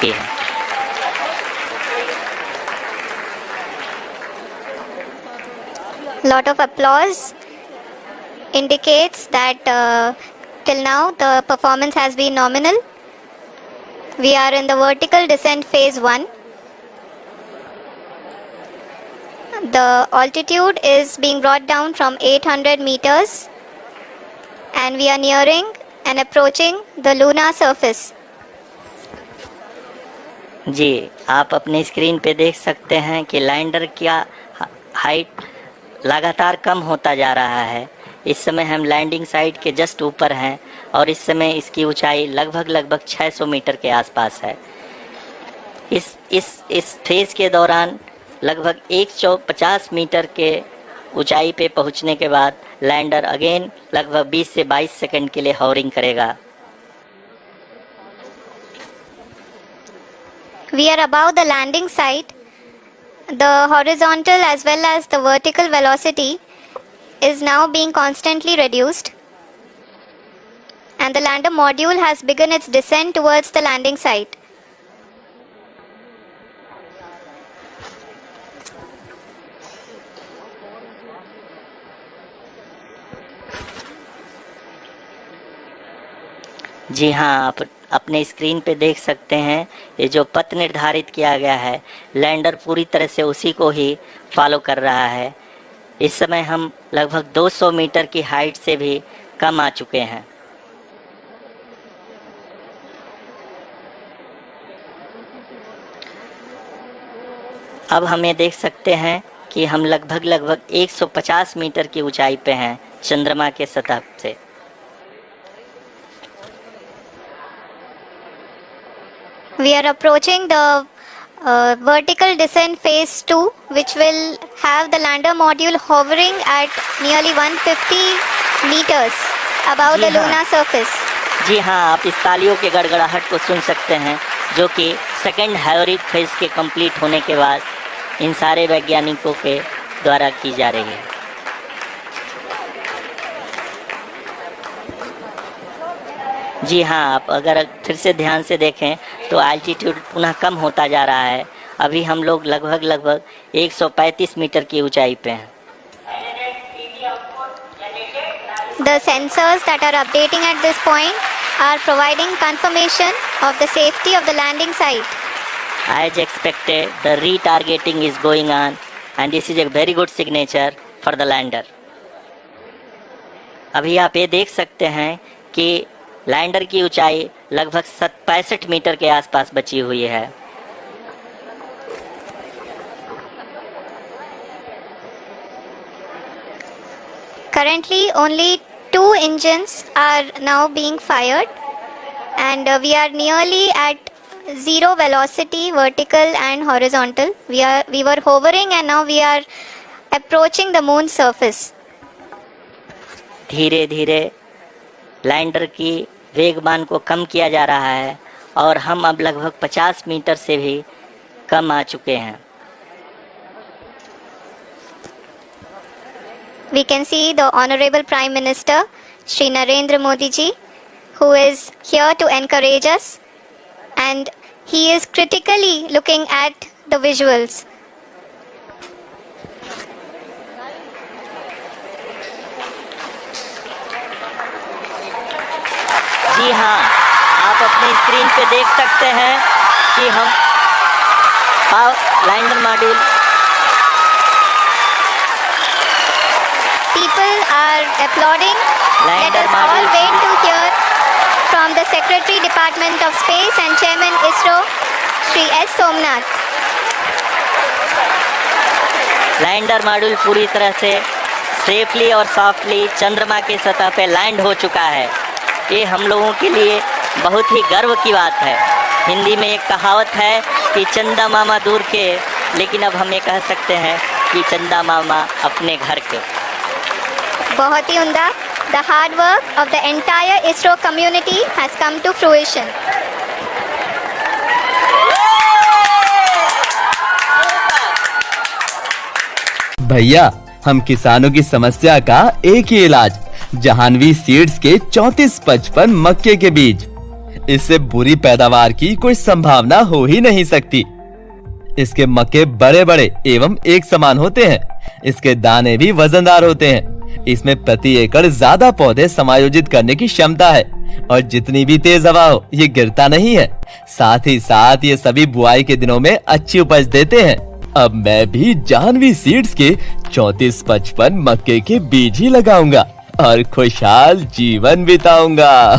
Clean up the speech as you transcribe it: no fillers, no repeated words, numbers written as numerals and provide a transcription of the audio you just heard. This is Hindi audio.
चुकी है। Lot of applause indicates that till now the performance has been nominal. We are in the vertical descent phase 1. The altitude is being brought down from 800 meters and we are nearing and approaching the lunar surface. जी, आप अपने स्क्रीन पे देख सकते हैं कि लैंडर का हाइट लगातार कम होता जा रहा है। इस समय हम लैंडिंग साइट के जस्ट ऊपर हैं और इस समय इसकी ऊंचाई लगभग 600 मीटर के आसपास है। इस फेज के दौरान लगभग 150 मीटर के ऊंचाई पे पहुंचने के बाद लैंडर अगेन लगभग 20 से 22 सेकंड के लिए हॉवरिंग करेगा। We are above the landing site. The horizontal as well as the vertical velocity is now being constantly reduced and the lander module has begun its descent towards the landing site. जी हाँ, आप अपने स्क्रीन पे देख सकते हैं ये जो पथ निर्धारित किया गया है लैंडर पूरी तरह से उसी को ही फॉलो कर रहा है। इस समय हम लगभग 200 मीटर की हाइट से भी कम आ चुके हैं। अब हमें देख सकते हैं कि हम लगभग 150 मीटर की ऊंचाई पे हैं चंद्रमा के सतह से। We are approaching the vertical descent phase 2 which will have the lander module hovering at nearly 150 meters above the lunar surface. जी हाँ, आप इस तालियों के गड़गड़ाहट को सुन सकते हैं जो कि सेकंड हाइवरिक फेज के कंप्लीट होने के बाद इन सारे वैज्ञानिकों के द्वारा की जा रही है। जी हाँ, आप अगर फिर से ध्यान से देखें तो एल्टीट्यूड पुनः कम होता जा रहा है। अभी हम लोग लगभग 135 मीटर की ऊंचाई पे हैं। The sensors that are updating at this point are providing confirmation of the safety of the landing site. As expected, the retargeting is going on and this is a very good signature for the lander. अभी आप ये देख सकते हैं कि लैंडर की ऊंचाई लगभग 65 मीटर के आसपास बची हुई है। Currently only 2 engines are now being fired and we are nearly at zero velocity, vertical and horizontal. We were hovering and now we are approaching the moon surface. धीरे धीरे लैंडर की वेगमान को कम किया जा रहा है और हम अब लगभग 50 मीटर से भी कम आ चुके हैं। We can see the Honorable Prime Minister Shri Narendra Modi ji, who is here to encourage us and he is critically looking at the visuals. जी हाँ, आप अपनी स्क्रीन पे देख सकते हैं कि हम lander module People are applauding. Let us all wait to hear from the Secretary Department of Space and Chairman ISRO, Shri S. Somnath. Lander module पूरी तरह से सेफली और सॉफ्टली चंद्रमा के सतह पे लैंड हो चुका है। ये हम लोगों के लिए बहुत ही गर्व की बात है। हिंदी में एक कहावत है कि चंदा मामा दूर के, लेकिन अब हम ये कह सकते हैं कि चंदा मामा अपने घर के। बहुत ही उम्दा। The hard work of the entire ISRO community has come to fruition. भैया, हम किसानों की समस्या का एक ही इलाज, जहानवी सीड्स के 3455 मक्के के बीज। इससे बुरी पैदावार की कोई संभावना हो ही नहीं सकती। इसके मक्के बड़े बड़े एवं एक समान होते हैं। इसके दाने भी वजनदार होते हैं। इसमें प्रति एकड़ ज्यादा पौधे समायोजित करने की क्षमता है और जितनी भी तेज हवा हो ये गिरता नहीं है। साथ ही साथ ये सभी बुआई के दिनों में अच्छी उपज देते हैं। अब मैं भी जाह्नवी सीड्स के 3455 मक्के के बीज ही लगाऊंगा और खुशहाल जीवन बिताऊंगा।